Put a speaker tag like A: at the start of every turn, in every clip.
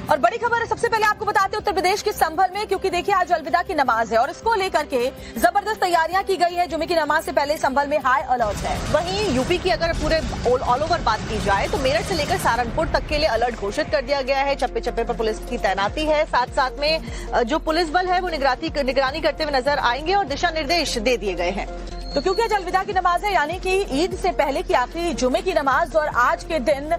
A: और बड़ी खबर है, सबसे पहले आपको बताते हैं उत्तर प्रदेश के संभल में, क्योंकि देखिए आज अलविदा की नमाज है और इसको लेकर के जबरदस्त तैयारियां की गई है। जुमे की नमाज से पहले संभल में हाई अलर्ट है।
B: वहीं यूपी की अगर पूरे ऑल ओवर बात की जाए तो मेरठ से लेकर सहारनपुर तक के लिए अलर्ट घोषित कर दिया गया है। चप्पे चप्पे पर पुलिस की तैनाती है। साथ साथ में जो पुलिस बल है वो निगरानी करते हुए नजर आएंगे और दिशा निर्देश दे दिए गए हैं।
A: तो क्योंकि आज अलविदा की नमाज है, यानी कि ईद से पहले की आखिरी जुमे की नमाज और आज के दिन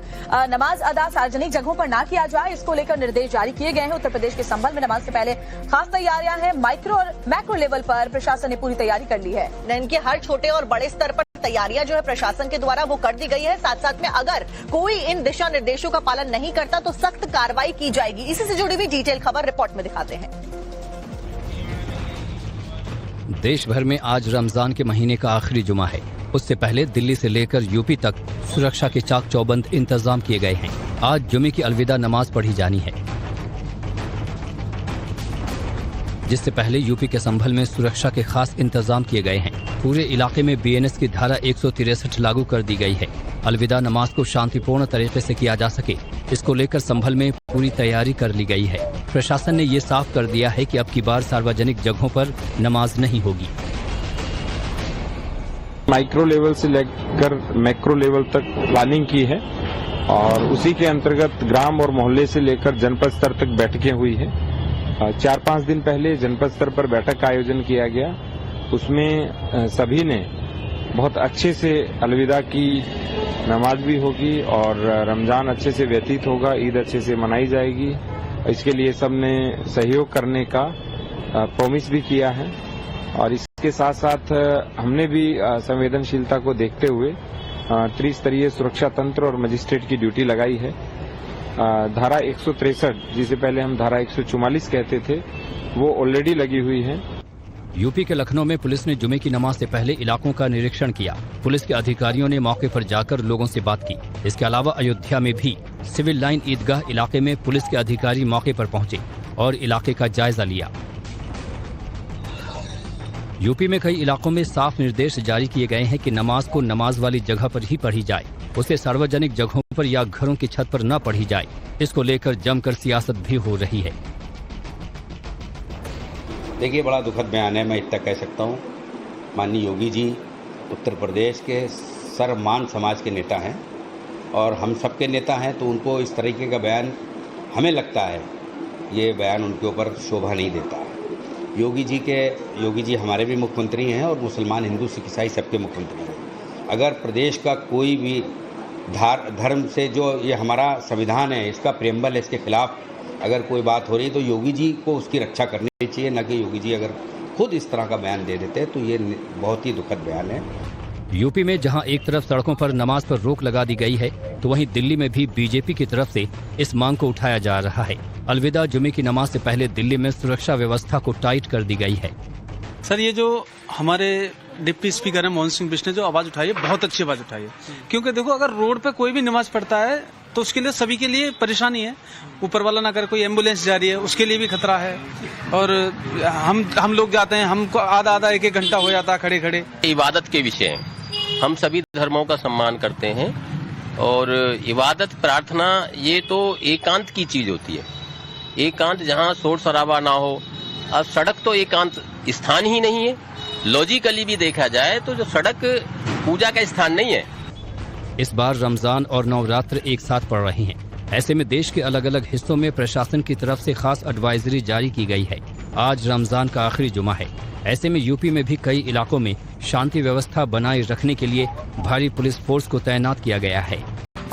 A: नमाज अदा सार्वजनिक जगहों पर ना किया जाए, इसको लेकर निर्देश जारी किए गए हैं। उत्तर प्रदेश के संभल में नमाज से पहले खास तैयारियां हैं। माइक्रो और मैक्रो लेवल पर प्रशासन ने पूरी तैयारी कर ली है।
B: इनके हर छोटे और बड़े स्तर पर तैयारियां जो है प्रशासन के द्वारा वो कर दी गई है। साथ साथ में अगर कोई इन दिशा निर्देशों का पालन नहीं करता तो सख्त कार्रवाई की जाएगी। इसी से जुड़ी हुई डिटेल खबर रिपोर्ट में दिखाते हैं।
C: देश भर में आज रमजान के महीने का आखिरी जुमा है। उससे पहले दिल्ली से लेकर यूपी तक सुरक्षा के चाक चौबंद इंतजाम किए गए हैं। आज जुमे की अलविदा नमाज पढ़ी जानी है, जिससे पहले यूपी के संभल में सुरक्षा के खास इंतजाम किए गए हैं। पूरे इलाके में बीएनएस की धारा 163 लागू कर दी गई है। अलविदा नमाज को शांतिपूर्ण तरीके से किया जा सके, इसको लेकर संभल में पूरी तैयारी कर ली गई है। प्रशासन ने ये साफ कर दिया है कि अब की बार सार्वजनिक जगहों पर नमाज नहीं होगी।
D: माइक्रो लेवल से लेकर मैक्रो लेवल तक प्लानिंग की है और उसी के अंतर्गत ग्राम और मोहल्ले से लेकर जनपद स्तर तक बैठकें हुई है। 4-5 दिन पहले जनपद स्तर पर बैठक का आयोजन किया गया। उसमें सभी ने बहुत अच्छे से अलविदा की नमाज भी होगी और रमजान अच्छे से व्यतीत होगा, ईद अच्छे से मनाई जाएगी। इसके लिए सबने सहयोग करने का प्रॉमिस भी किया है और इसके साथ साथ हमने भी संवेदनशीलता को देखते हुए त्रिस्तरीय सुरक्षा तंत्र और मजिस्ट्रेट की ड्यूटी लगाई है। धारा 163 जिसे पहले हम धारा 144 कहते थे वो ऑलरेडी लगी हुई है।
C: यूपी के लखनऊ में पुलिस ने जुमे की नमाज से पहले इलाकों का निरीक्षण किया। पुलिस के अधिकारियों ने मौके पर जाकर लोगों से बात की। इसके अलावा अयोध्या में भी सिविल लाइन ईदगाह इलाके में पुलिस के अधिकारी मौके पर पहुंचे और इलाके का जायजा लिया। यूपी में कई इलाकों में साफ निर्देश जारी किए गए हैं कि नमाज को नमाज वाली जगह पर ही पढ़ी जाए, उसे सार्वजनिक जगहों पर या घरों की छत पर न पढ़ी जाए। इसको लेकर जमकर सियासत भी हो रही है।
E: देखिए, बड़ा दुखद बयान है, मैं इतना कह सकता हूँ। माननीय योगी जी उत्तर प्रदेश के सर्वमान समाज के नेता हैं और हम सबके नेता हैं, तो उनको इस तरीके का बयान, हमें लगता है ये बयान उनके ऊपर शोभा नहीं देता है। योगी जी हमारे भी मुख्यमंत्री हैं और मुसलमान, हिंदू, सिख, ईसाई सबके मुख्यमंत्री हैं। अगर प्रदेश का कोई भी धर्म से जो ये हमारा संविधान है, इसका प्रेम्बल है, इसके खिलाफ अगर कोई बात हो रही है तो योगी जी को उसकी रक्षा करनी चाहिए, न कि योगी जी अगर खुद इस तरह का बयान दे देते हैं तो ये बहुत ही दुखद बयान है।
C: यूपी में जहां एक तरफ सड़कों पर नमाज पर रोक लगा दी गई है, तो वहीं दिल्ली में भी बीजेपी की तरफ से इस मांग को उठाया जा रहा है। अलविदा जुमे की नमाज से पहले दिल्ली में सुरक्षा व्यवस्था को टाइट कर दी गई है।
F: सर, ये जो हमारे डिप्टी स्पीकर है मोहन सिंह बिष्ट ने जो आवाज उठाई है, बहुत अच्छी आवाज उठाई है। क्योंकि देखो, अगर रोड पे कोई भी नमाज पढ़ता है तो उसके लिए, सभी के लिए परेशानी है। ऊपर वाला ना करे, कोई एम्बुलेंस जा रही है उसके लिए भी खतरा है। और हम लोग जाते हैं, हमको आधा 1-1 घंटा हो जाता है खड़े खड़े।
G: इबादत के विषय हम सभी धर्मों का सम्मान करते हैं और इबादत, प्रार्थना ये तो एकांत की चीज होती है। एकांत जहाँ शोर शराबा ना हो। अब सड़क तो एकांत स्थान ही नहीं है। लॉजिकली भी देखा जाए तो जो सड़क पूजा का स्थान नहीं है।
C: इस बार रमजान और नवरात्र एक साथ पड़ रहे हैं। ऐसे में देश के अलग अलग हिस्सों में प्रशासन की तरफ से खास एडवाइजरी जारी की गई है। आज रमजान का आखिरी जुमा है। ऐसे में यूपी में भी कई इलाकों में शांति व्यवस्था बनाए रखने के लिए भारी पुलिस फोर्स को तैनात किया गया है।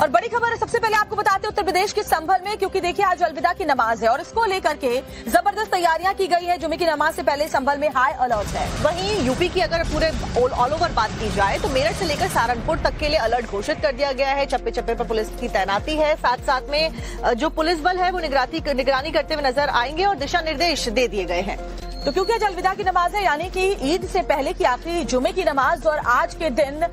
A: और बड़ी खबर है, सबसे पहले आपको बताते हैं उत्तर प्रदेश के संभल में, क्योंकि देखिए आज अलविदा की नमाज है और इसको लेकर के जबरदस्त तैयारियां की गई है। जुमे की नमाज से पहले संभल में हाई अलर्ट है।
B: वहीं यूपी की अगर पूरे ऑल ओवर बात की जाए तो मेरठ से लेकर सहारनपुर तक के लिए अलर्ट घोषित कर दिया गया है। चप्पे चप्पे पर पुलिस की तैनाती है। साथ साथ में जो पुलिस बल है वो निगरानी करते हुए नजर आएंगे और दिशा निर्देश दे दिए गए हैं।
A: तो क्योंकि आज अलविदा की नमाज है, यानी कि ईद से पहले की आखिरी जुमे की नमाज और आज के दिन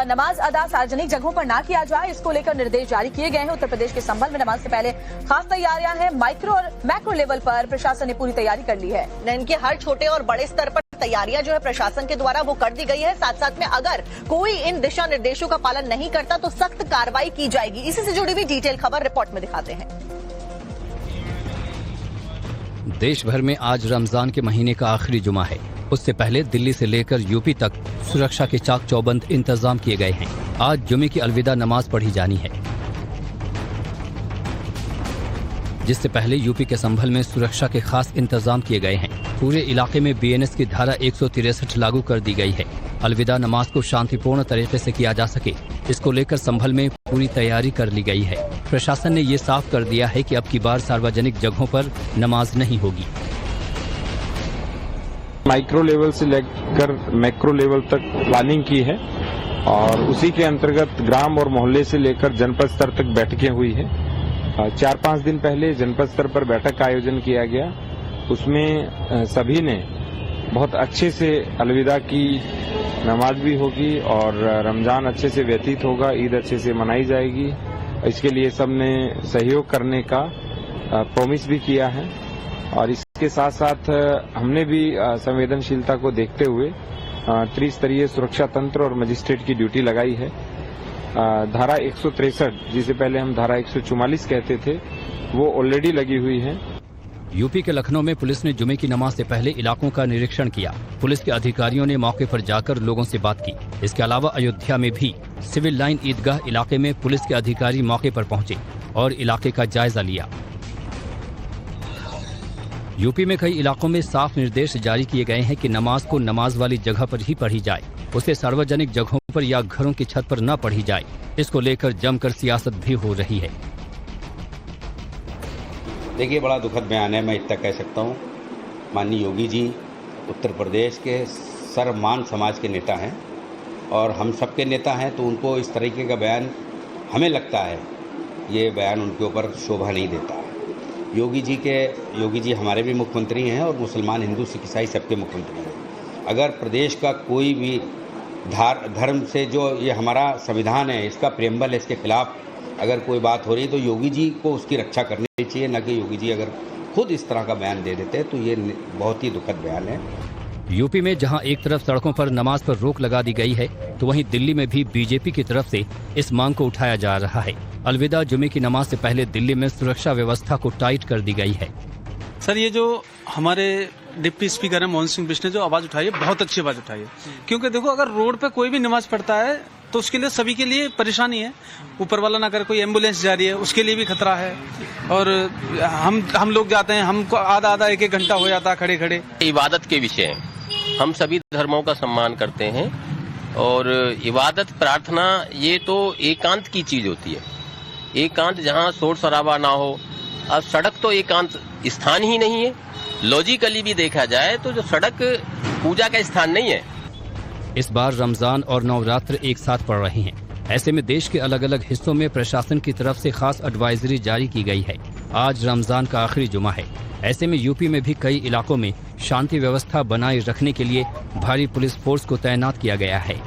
A: नमाज अदा सार्वजनिक जगहों पर ना किया जाए, इसको लेकर निर्देश जारी किए गए हैं। उत्तर प्रदेश के संभल में नमाज से पहले खास तैयारियां हैं। माइक्रो और मैक्रो लेवल पर प्रशासन ने पूरी तैयारी कर ली है।
B: इनके हर छोटे और बड़े स्तर पर तैयारियां जो है प्रशासन के द्वारा वो कर दी गई है। साथ साथ में अगर कोई इन दिशा निर्देशों का पालन नहीं करता तो सख्त कार्रवाई की जाएगी। इसी से जुड़ी हुई डिटेल खबर रिपोर्ट में दिखाते हैं।
C: देश भर में आज रमजान के महीने का आखिरी जुमा है। उससे पहले दिल्ली से लेकर यूपी तक सुरक्षा के चाक चौबंद इंतजाम किए गए हैं। आज जुमे की अलविदा नमाज पढ़ी जानी है, जिससे पहले यूपी के संभल में सुरक्षा के खास इंतजाम किए गए हैं। पूरे इलाके में बीएनएस की धारा 163 लागू कर दी गई है। अलविदा नमाज को शांतिपूर्ण तरीके से किया जा सके, इसको लेकर संभल में पूरी तैयारी कर ली गई है। प्रशासन ने ये साफ कर दिया है कि अब की बार सार्वजनिक जगहों पर नमाज नहीं होगी।
D: माइक्रो लेवल से लेकर मैक्रो लेवल तक प्लानिंग की है और उसी के अंतर्गत ग्राम और मोहल्ले से लेकर जनपद स्तर तक बैठकें हुई है। 4-5 दिन पहले जनपद स्तर पर बैठक का आयोजन किया गया। उसमें सभी ने बहुत अच्छे से अलविदा की, नमाज भी होगी और रमजान अच्छे से व्यतीत होगा, ईद अच्छे से मनाई जाएगी। इसके लिए सबने सहयोग करने का प्रॉमिस भी किया है और इसके साथ साथ हमने भी संवेदनशीलता को देखते हुए त्रिस्तरीय सुरक्षा तंत्र और मजिस्ट्रेट की ड्यूटी लगाई है। धारा 163 जिसे पहले हम धारा 144 कहते थे, वो ऑलरेडी लगी हुई है।
C: यूपी के लखनऊ में पुलिस ने जुमे की नमाज से पहले इलाकों का निरीक्षण किया। पुलिस के अधिकारियों ने मौके पर जाकर लोगों से बात की। इसके अलावा अयोध्या में भी सिविल लाइन ईदगाह इलाके में पुलिस के अधिकारी मौके पर पहुंचे और इलाके का जायजा लिया। यूपी में कई इलाकों में साफ निर्देश जारी किए गए हैं कि नमाज को नमाज वाली जगह पर ही पढ़ी जाए, उसे सार्वजनिक जगहों पर या घरों की छत पर न पढ़ी जाए। इसको लेकर जमकर सियासत भी हो रही है।
E: देखिए, बड़ा दुखद बयान है, मैं इतना कह सकता हूँ। माननीय योगी जी उत्तर प्रदेश के सर्वमान्य समाज के नेता हैं और हम सबके नेता हैं, तो उनको इस तरीके का बयान, हमें लगता है ये बयान उनके ऊपर शोभा नहीं देता है। योगी जी हमारे भी मुख्यमंत्री हैं और मुसलमान, हिंदू, सिख, ईसाई सबके मुख्यमंत्री हैं। अगर प्रदेश का कोई भी धर्म से जो ये हमारा संविधान है, इसका प्रेम्बल है, इसके खिलाफ अगर कोई बात हो रही है तो योगी जी को उसकी रक्षा करनी चाहिए, न कि योगी जी अगर खुद इस तरह का बयान दे देते हैं तो ये बहुत ही दुखद बयान है।
C: यूपी में जहां एक तरफ सड़कों पर नमाज पर रोक लगा दी गई है, तो वहीं दिल्ली में भी बीजेपी की तरफ से इस मांग को उठाया जा रहा है। अलविदा जुमे की नमाज से पहले दिल्ली में सुरक्षा व्यवस्था को टाइट कर दी गई है।
F: सर, ये जो हमारे डिप्टी स्पीकर है मोहन सिंह बिश्ट ने जो आवाज उठाई है, बहुत अच्छी आवाज उठाई है। क्योंकि देखो, अगर रोड पे कोई भी नमाज पढ़ता है तो उसके लिए, सभी के लिए परेशानी है। ऊपर वाला ना करे, कोई एम्बुलेंस जा रही है उसके लिए भी खतरा है। और हम लोग जाते हैं, हमको आधा 1-1 घंटा हो जाता है खड़े खड़े।
G: इबादत के विषय है, हम सभी धर्मों का सम्मान करते हैं और इबादत, प्रार्थना ये तो एकांत की चीज होती है। एकांत जहाँ शोर शराबा ना हो। अब सड़क तो एकांत स्थान ही नहीं है। लॉजिकली भी देखा जाए तो जो सड़क पूजा का स्थान नहीं है।
C: इस बार रमजान और नवरात्र एक साथ पड़ रहे हैं। ऐसे में देश के अलग अलग हिस्सों में प्रशासन की तरफ से खास एडवाइजरी जारी की गई है। आज रमजान का आखिरी जुमा है। ऐसे में यूपी में भी कई इलाकों में शांति व्यवस्था बनाए रखने के लिए भारी पुलिस फोर्स को तैनात किया गया है।